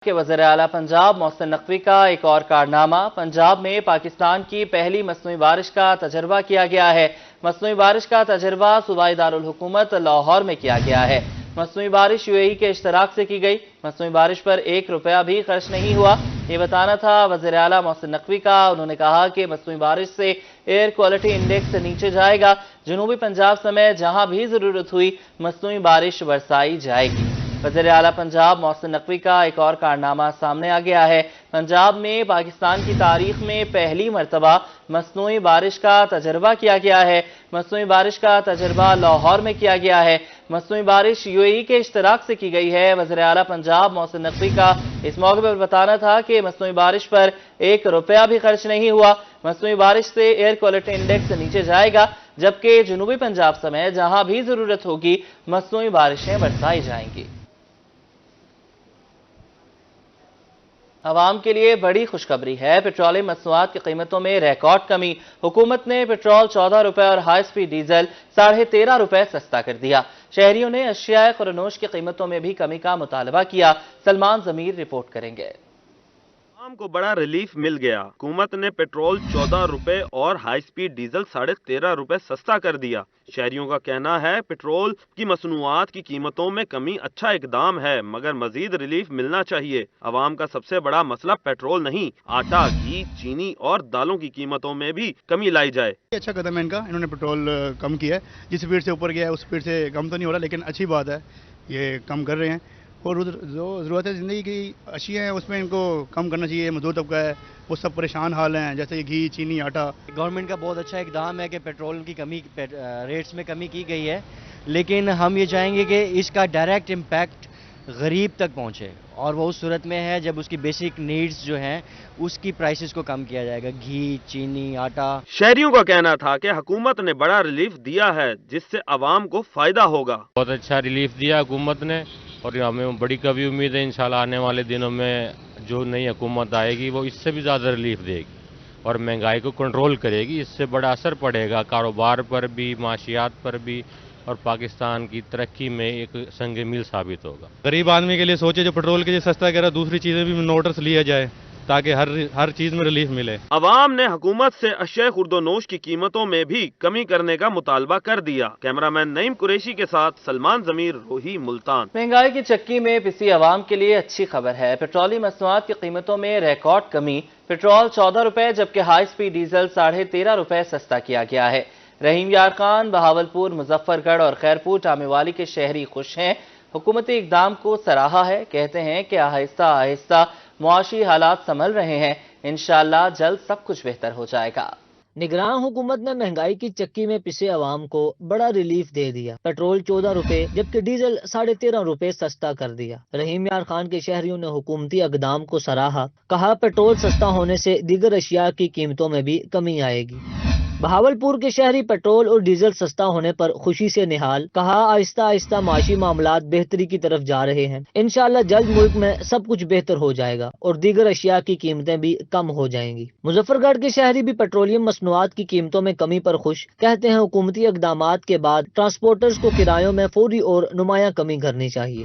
کہ وزیر اعلیٰ پنجاب محسن نقوی کا ایک اور کارنامہ پنجاب میں پاکستان کی پہلی مصنوعی بارش کا تجربہ کیا گیا ہے۔ مصنوعی بارش کا تجربہ صوبائی دارالحکومت لاہور میں کیا گیا ہے۔ مصنوعی بارش UAE کے اشتراک سے کی گئی۔ مصنوعی بارش پر 1 روپیہ بھی خرچ نہیں ہوا۔ یہ بتانا تھا وزیر اعلیٰ محسن نقوی کا۔ انہوں نے کہا کہ مصنوعی بارش سے ایئر کوالٹی انڈیکس نیچے جائے گا۔ جنوبی پنجاب سمیت جہاں بھی ضرورت ہوئی مصنوعی بارش برسائی جائے گی۔ وزیر اعلیٰ پنجاب محسن نقوی کا ایک اور کارنامہ سامنے آ گیا ہے۔ پنجاب میں پاکستان کی تاریخ میں پہلی مرتبہ مصنوعی بارش کا تجربہ کیا گیا ہے۔ مصنوعی بارش کا تجربہ لاہور میں کیا گیا ہے۔ مصنوعی بارش UAE کے اشتراک سے کی گئی ہے۔ وزیر اعلیٰ پنجاب محسن نقوی کا اس موقع پر بتانا تھا کہ مصنوعی بارش پر 1 روپیہ بھی خرچ نہیں ہوا۔ مصنوعی بارش سے ایئر کوالٹی انڈیکس نیچے جائے گا، جبکہ جنوبی پنجاب سمیت جہاں بھی ضرورت ہوگی مصنوعی بارشیں برسائی جائیں گی۔ عوام کے لیے بڑی خوشخبری ہے۔ پیٹرولیم مصنوعات کی قیمتوں میں ریکارڈ کمی۔ حکومت نے پیٹرول 14 روپے اور ہائی سپیڈ ڈیزل 13.5 روپے سستا کر دیا۔ شہریوں نے اشیاء خورنوش کی قیمتوں میں بھی کمی کا مطالبہ کیا۔ سلمان ضمیر رپورٹ کریں گے۔ عوام کو بڑا ریلیف مل گیا۔ حکومت نے پیٹرول 14 روپے اور ہائی سپیڈ ڈیزل 13.5 روپے سستا کر دیا۔ شہریوں کا کہنا ہے پیٹرول کی مصنوعات کی قیمتوں میں کمی اچھا اقدام ہے، مگر مزید ریلیف ملنا چاہیے۔ عوام کا سب سے بڑا مسئلہ پیٹرول نہیں، آٹا، گھی، چینی اور دالوں کی قیمتوں میں بھی کمی لائی جائے۔ اچھا قدم ہے ان کا، انہوں نے پیٹرول کم کیا ہے۔ جس سپیڈ سے اوپر گیا ہے اس سپیڈ سے کم تو نہیں ہو رہا، لیکن اچھی بات ہے، یہ کم کر رہے ہیں۔ اور جو ضرورت ہے زندگی کی اشیاء ہیں اس میں ان کو کم کرنا چاہیے۔ مزدور طبقہ ہے وہ سب پریشان حال ہیں، جیسے گھی، چینی، آٹا۔ گورنمنٹ کا بہت اچھا اقدام ہے کہ پیٹرول کی کمی ریٹس میں کمی کی گئی ہے، لیکن ہم یہ چاہیں گے کہ اس کا ڈائریکٹ امپیکٹ غریب تک پہنچے، اور وہ اس صورت میں ہے جب اس کی بیسک نیڈز جو ہیں اس کی پرائسز کو کم کیا جائے گا، گھی، چینی، آٹا۔ شہریوں کا کہنا تھا کہ حکومت نے بڑا ریلیف دیا ہے جس سے عوام کو فائدہ ہوگا۔ بہت اچھا ریلیف دیا حکومت نے، اور ہمیں بڑی کبھی امید ہے انشاءاللہ آنے والے دنوں میں جو نئی حکومت آئے گی وہ اس سے بھی زیادہ ریلیف دے گی اور مہنگائی کو کنٹرول کرے گی۔ اس سے بڑا اثر پڑے گا کاروبار پر بھی، معاشیات پر بھی، اور پاکستان کی ترقی میں ایک سنگ میل ثابت ہوگا۔ غریب آدمی کے لیے سوچے جو پیٹرول کے لیے سستا کر رہا ہے، دوسری چیزیں بھی نوٹس لیا جائے تاکہ ہر چیز میں ریلیف ملے۔ عوام نے حکومت سے اشیاء خوردونوش کی قیمتوں میں بھی کمی کرنے کا مطالبہ کر دیا۔ کیمرامین نعیم قریشی کے ساتھ سلمان ضمیر، روہی، ملتان۔ مہنگائی کی چکی میں پسی عوام کے لیے اچھی خبر ہے۔ پیٹرولی مصنوعات کی قیمتوں میں ریکارڈ کمی۔ پیٹرول 14 روپے جبکہ ہائی سپیڈ ڈیزل 13.5 روپے سستا کیا گیا ہے۔ رحیم یار خان، بہاولپور، مظفر گڑھ اور خیرپور ٹامے والی کے شہری خوش ہیں۔ حکومتی اقدام کو سراہا ہے، کہتے ہیں کہ آہستہ آہستہ معاشی حالات سنبھل رہے ہیں، انشاءاللہ جلد سب کچھ بہتر ہو جائے گا۔ نگران حکومت نے مہنگائی کی چکی میں پسے عوام کو بڑا ریلیف دے دیا۔ پیٹرول 14 روپے جبکہ ڈیزل 13.5 روپے سستا کر دیا۔ رحیم یار خان کے شہریوں نے حکومتی اقدام کو سراہا، کہا پیٹرول سستا ہونے سے دیگر اشیاء کی قیمتوں میں بھی کمی آئے گی۔ بہاولپور کے شہری پیٹرول اور ڈیزل سستا ہونے پر خوشی سے نہال، کہا آہستہ آہستہ معاشی معاملات بہتری کی طرف جا رہے ہیں، انشاءاللہ جلد ملک میں سب کچھ بہتر ہو جائے گا اور دیگر اشیاء کی قیمتیں بھی کم ہو جائیں گی۔ مظفر گڑھ کے شہری بھی پیٹرولیم مصنوعات کی قیمتوں میں کمی پر خوش، کہتے ہیں حکومتی اقدامات کے بعد ٹرانسپورٹرز کو کرایوں میں فوری اور نمایاں کمی کرنی چاہیے۔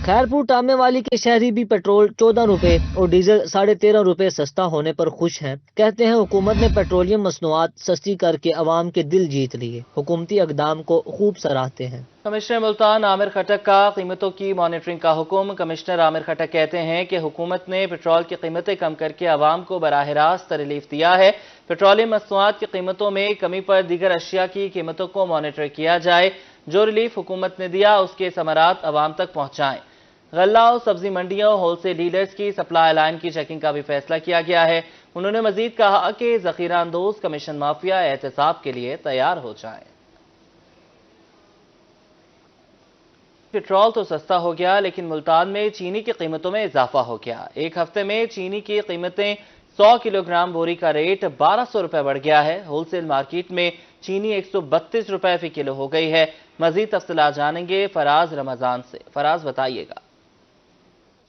خیرپور ٹامے والی کے شہری بھی پیٹرول 14 روپے اور ڈیزل 13.5 روپے سستا ہونے پر خوش ہیں، کہتے ہیں حکومت نے پیٹرولیم مصنوعات سستی کر کے عوام کے دل جیت لیے، حکومتی اقدام کو خوب سراہتے ہیں۔ کمشنر ملتان عامر خٹک کا قیمتوں کی مانیٹرنگ کا حکم۔ کمشنر عامر خٹک کہتے ہیں کہ حکومت نے پیٹرول کی قیمتیں کم کر کے عوام کو براہ راست ریلیف دیا ہے۔ پیٹرولیم مصنوعات کی قیمتوں میں کمی پر دیگر اشیاء کی قیمتوں کو مانیٹر کیا جائے۔ جو ریلیف حکومت نے دیا اس کے ثمرات عوام تک پہنچائیں۔ غلہ اور سبزی منڈیوں ہول سیل ڈیلرز کی سپلائی لائن کی چیکنگ کا بھی فیصلہ کیا گیا ہے۔ انہوں نے مزید کہا کہ ذخیرہ اندوز کمیشن مافیا احتساب کے لیے تیار ہو جائیں۔ پیٹرول تو سستا ہو گیا لیکن ملتان میں چینی کی قیمتوں میں اضافہ ہو گیا۔ ایک ہفتے میں چینی کی قیمتیں 100 کلو گرام بوری کا ریٹ 1200 روپے بڑھ گیا ہے۔ ہول سیل مارکیٹ میں چینی 132 روپے فی کلو ہو گئی ہے۔ مزید تفصیلات جانیں گے فراز رمضان سے۔ فراز بتائیے گا۔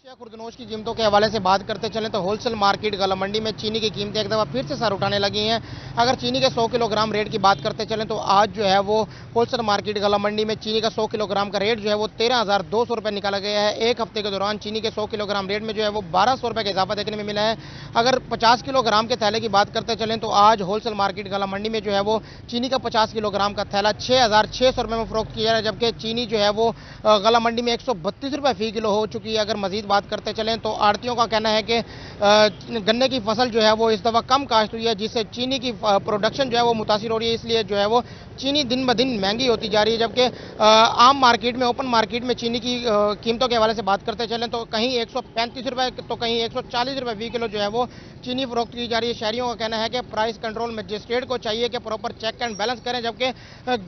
खुर्दनोश की कीमतों के हवाले से बात करते चलें तो होलसेल मार्केट गला मंडी में चीनी की कीमतें एक दफ़ा फिर से सर उठाने लगी हैं। अगर चीनी के 100 किलोग्राम रेट की बात करते चलें तो आज जो है वो होलसेल मार्केट गला मंडी में चीनी का 100 किलोग्राम का रेट जो है वो 13,200 रुपये निकाला गया है। एक हफ्ते के दौरान चीनी के 100 किलोग्राम रेट में जो है वो 1,200 रुपये का इजाफा देखने में मिला है। अगर 50 किलोग्राम के थैले की बात करते चलें तो आज होलसेल मार्केट गला मंडी में जो है वो चीनी का 50 किलोग्राम का थैला 6,600 रुपये में फरोख्त किया है, जबकि चीनी जो है वो गला मंडी में 132 रुपये फी किलो हो चुकी है। अगर मजीद बात करते चलें तो आड़तियों का कहना है कि गन्ने की फसल जो है वो इस दफ़ा कम काश्त हुई है, जिससे चीनी की प्रोडक्शन जो है वो मुतासिर हो रही है, इसलिए जो है वो चीनी दिन ब दिन महंगी होती जा रही है। जबकि आम मार्केट में, ओपन मार्केट में चीनी की कीमतों के हवाले से बात करते चलें तो कहीं 135 रुपये तो कहीं 140 रुपये फी किलो जो है वो चीनी फरोख्त की जा रही है। शहरियों का कहना है कि प्राइस कंट्रोल मजिस्ट्रेट को चाहिए कि प्रॉपर चेक एंड बैलेंस करें। जबकि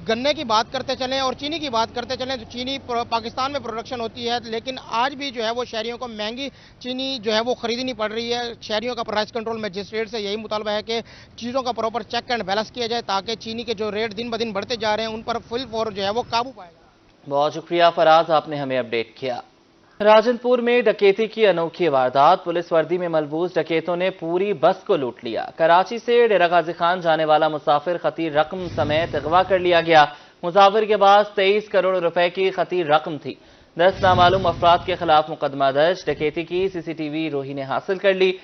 गन्ने की बात करते चलें और चीनी की बात करते चलें तो चीनी पाकिस्तान में प्रोडक्शन होती है, लेकिन आज भी जो है वो शहरियों को महंगी चीनी जो है वो खरीदनी पड़ रही है। शहरियों का प्राइस कंट्रोल मजिस्ट्रेट से यही मुतालबा है कि चीज़ों का प्रॉपर चेक एंड बैलेंस किया जाए, ताकि चीनी के जो रेट दिन ब दिन बढ़ते जा रहे हैं उन पर फुल फॉर जो है वो काबू पाएगा। बहुत शुक्रिया फराज, आपने हमें अपडेट किया। राजनपुर में डकैती की अनोखी वारदात, पुलिस वर्दी में मलबूस डकैतों ने पूरी बस को लूट लिया। कराची से डेरा गाजी खान जाने वाला मुसाफिर खतीर रकम समेत अगवा कर लिया गया। मुसाफिर के पास 23 करोड़ रुपए की खतीर रकम थी। 10 नामालूम अफराद के खिलाफ मुकदमा दर्ज। डकैती की सीसीटीवी रोही ने हासिल कर ली।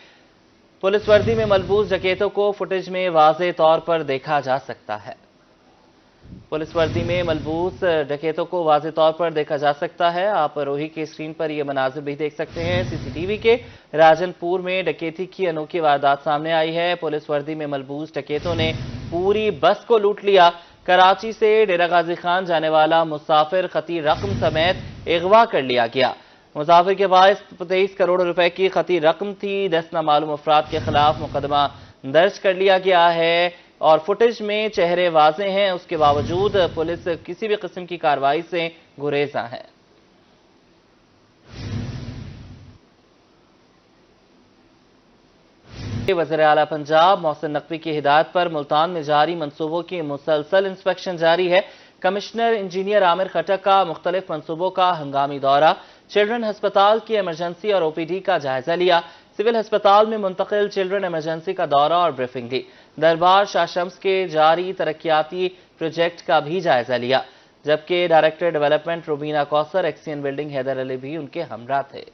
पुलिस वर्दी में मलबूस डकैतों को फुटेज में वाज़ेह तौर पर देखा जा सकता है। पुलिस वर्दी में मलबूस डकैतों को वाज़ेह तौर पर देखा जा सकता है। आप रोही की स्क्रीन पर ये मनाजिर भी देख सकते हैं सीसीटीवी के। राजनपुर में डकैती की अनोखी वारदात सामने आई है। पुलिस वर्दी में मलबूस डकैतों ने पूरी बस को लूट लिया। कराची से डेरा गाजी खान जाने वाला मुसाफिर खतीर रकम समेत अगवा कर लिया गया। मुसाफिर के पास 23 करोड़ रुपए की खतीर रकम थी। 10 नामालूम अफराद के खिलाफ मुकदमा दर्ज कर लिया गया है और फुटेज में चेहरे वाज़ेह हैं, उसके बावजूद पुलिस किसी भी किस्म की कार्रवाई से गुरेजा है। वज़ीर आला पंजाब मोहसिन नकवी की हिदायत पर मुल्तान में जारी मंसूबों की मुसलसल इंस्पेक्शन जारी है। कमिश्नर इंजीनियर आमिर खटक का मुख्तलिफ मंसूबों का हंगामी दौरा। चिल्ड्रन हस्पताल की इमरजेंसी और ओपीडी का जायजा लिया। सिविल हस्पताल में मुंतकिल चिल्ड्रन इमरजेंसी का दौरा और ब्रीफिंग दी। दरबार शाह शम्स के जारी तरक्याती प्रोजेक्ट का भी जायजा लिया, जबकि director development Rubina Kausar, XEN building Haider Ali भी उनके हमरा थे।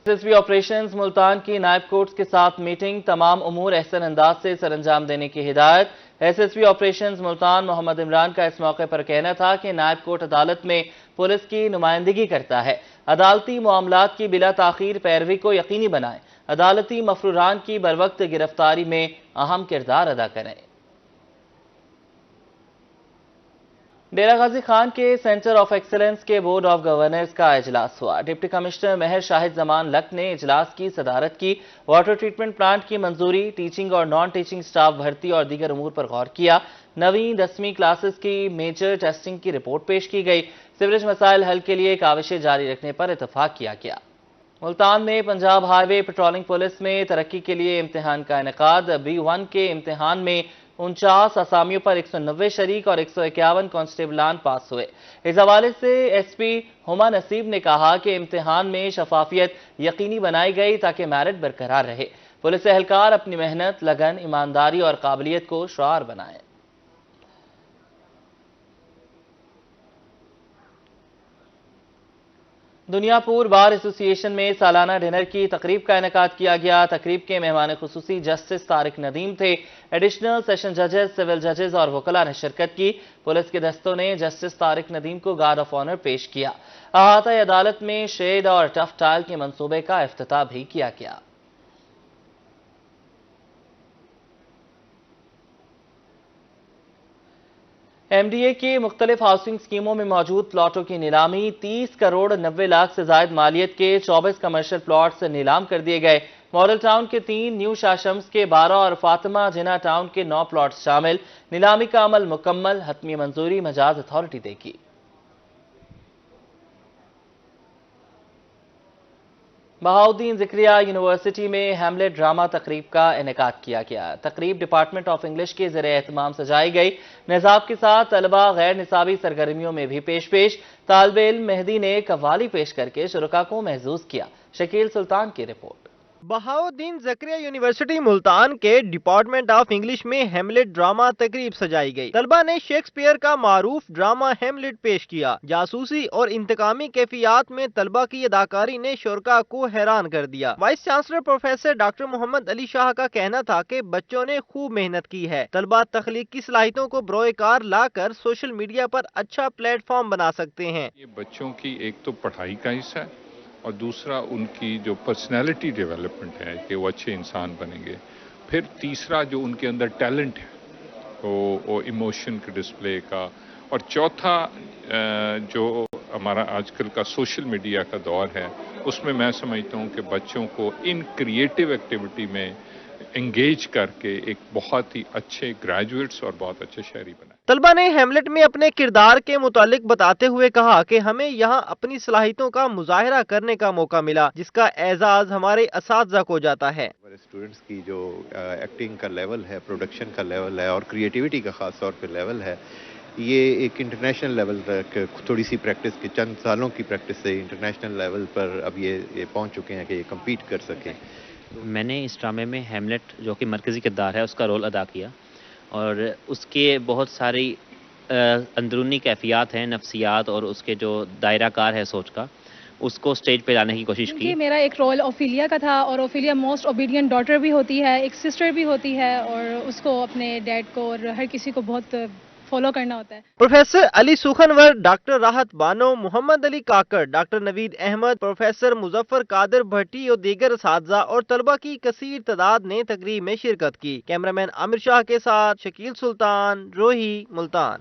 एसएसपी ऑपरेशंस मुल्तान की नायब कोर्ट्स के साथ मीटिंग, तमाम उमूर एहसन अंदाज से सरअंजाम देने की हिदायत। एसएसपी ऑपरेशंस मुल्तान मोहम्मद इमरान का इस मौके पर कहना था कि नायब कोर्ट अदालत में पुलिस की नुमाइंदगी करता है। अदालती मामलात की बिला ताखीर पैरवी को यकीनी बनाएं। अदालती मफरूरान की बरवक्त गिरफ्तारी में अहम किरदार अदा करें। डेरा गाजी खान के सेंटर ऑफ एक्सीलेंस के बोर्ड ऑफ गवर्नर्स का इजलास हुआ। डिप्टी कमिश्नर मेहर शाहिद जमान लक ने इजलास की सदारत की। वाटर ट्रीटमेंट प्लांट की मंजूरी, टीचिंग और नॉन टीचिंग स्टाफ भर्ती और दीगर उमूर पर गौर किया। 9वीं 10वीं क्लासेस की मेजर टेस्टिंग की रिपोर्ट पेश की गई। सीवरेज मसाइल हल के लिए काविशें जारी रखने पर इतफाक किया गया। मुल्तान में पंजाब हाईवे पेट्रोलिंग पुलिस में तरक्की के लिए इम्तिहान का इनेकाद। B1 के इम्तिहान में 49 असामियों पर 190 शरीक और 151 कांस्टेबलान पास हुए। इस हवाले से एसपी हुमा नसीब ने कहा कि इम्तिहान में शफाफियत यकीनी बनाई गई ताकि मेरिट बरकरार रहे। पुलिस एहलकार अपनी मेहनत, लगन, ईमानदारी और काबिलियत को शुआर बनाएं। दुनियापुर बार एसोसिएशन में सालाना डिनर की तकरीब का इनेकाद किया गया। तकरीब के मेहमान खुसूसी जस्टिस तारिक नदीम थे। एडिशनल सेशन जजेस, सिविल जजेस और वकला ने शिरकत की। पुलिस के दस्तों ने जस्टिस तारिक नदीम को गार्ड ऑफ ऑनर पेश किया। अहाता अदालत में शेड और टफ टाइल के मंसूबे का इफ्तिताह भी किया गया। एमडीए की मुख्तलिफ हाउसिंग स्कीमों में मौजूद प्लॉटों की नीलामी। 30 करोड़ 90 लाख से जायद मालियत के 24 कमर्शियल प्लॉट्स नीलाम कर दिए गए। मॉडल टाउन के 3, न्यू शाह शम्स के 12 और फातिमा जिना टाउन के 9 प्लॉट्स शामिल। नीलामी का अमल मुकम्मल, हतमी मंजूरी मजाज अथॉरिटी देगी। बहाउद्दीन ज़िक्रिया यूनिवर्सिटी में हैमलेट ड्रामा तकरीब का इनेकाद किया गया। तकरीब डिपार्टमेंट ऑफ इंग्लिश के ज़रिए एहतमाम सजाई गई। निसाब के साथ तलबा गैर निसाबी सरगर्मियों में भी पेश तालिबे इल्म मेहदी ने कव्वाली पेश करके शुरका को महजूज किया। शकील सुल्तान की रिपोर्ट। बहाउद्दीन ज़िक्रिया यूनिवर्सिटी मुल्तान के डिपार्टमेंट ऑफ इंग्लिश में हैमलेट ड्रामा तकरीब सजाई गई। तलबा ने शेक्सपियर का मारूफ ड्रामा हैमलेट पेश किया। जासूसी और इंतकामी कैफियत में तलबा की अदाकारी ने शुरका को हैरान कर दिया। Vice chancellor professor doctor Mohammad Ali Shah का कहना था कि बच्चों ने खूब मेहनत की है। तलबा तख्लीकी सलाहियतों को बरोएकार लाकर सोशल मीडिया पर अच्छा प्लेटफॉर्म बना सकते हैं। ये बच्चों की एक तो पढ़ाई का हिस्सा है और दूसरा उनकी जो पर्सनैलिटी डेवलपमेंट है कि वो अच्छे इंसान बनेंगे। फिर तीसरा जो उनके अंदर टैलेंट है वो इमोशन के डिस्प्ले का, और चौथा जो हमारा आजकल का सोशल मीडिया का दौर है उसमें मैं समझता हूँ कि बच्चों को इन क्रिएटिव एक्टिविटी में एंगेज करके एक बहुत ही अच्छे ग्रेजुएट्स और बहुत अच्छे शहरी बनाए। तलबा ने हैमलेट में अपने किरदार के मुतालिक बताते हुए कहा कि हमें यहाँ अपनी सलाहियतों का मुजाहरा करने का मौका मिला, जिसका एजाज हमारे असातिज़ा को जाता है। स्टूडेंट्स की जो एक्टिंग का लेवल है, प्रोडक्शन का लेवल है और क्रिएटिविटी का खास तौर पे लेवल है, ये एक इंटरनेशनल लेवल तक थोड़ी सी प्रैक्टिस के चंद सालों की प्रैक्टिस से इंटरनेशनल लेवल पर अब ये पहुंच चुके हैं कि ये कम्पीट कर सकें। मैंने इस ड्रामे में हैमलेट जो कि मरकज़ी किरदार है उसका रोल अदा किया और उसके बहुत सारी अंदरूनी कैफियत हैं, नफ्सियात और उसके जो दायरा कार है सोच का, उसको स्टेज पे लाने की कोशिश की। मेरा एक रोल ओफिलिया का था और ओफिलिया मोस्ट ओबीडियंट डॉटर भी होती है, एक सिस्टर भी होती है और उसको अपने डैड को और हर किसी को बहुत फॉलो करना होता है। प्रोफेसर अली सुखनवर, डॉक्टर राहत बानो, मोहम्मद अली काकड़, डॉक्टर नवीद अहमद, प्रोफेसर मुजफ्फर कादिर भट्टी और दीगर असातिज़ा और तलबा की कसीर तादाद ने तकरीब में शिरकत की। कैमरामैन आमिर शाह के साथ शकील सुल्तान, रोही, मुल्तान।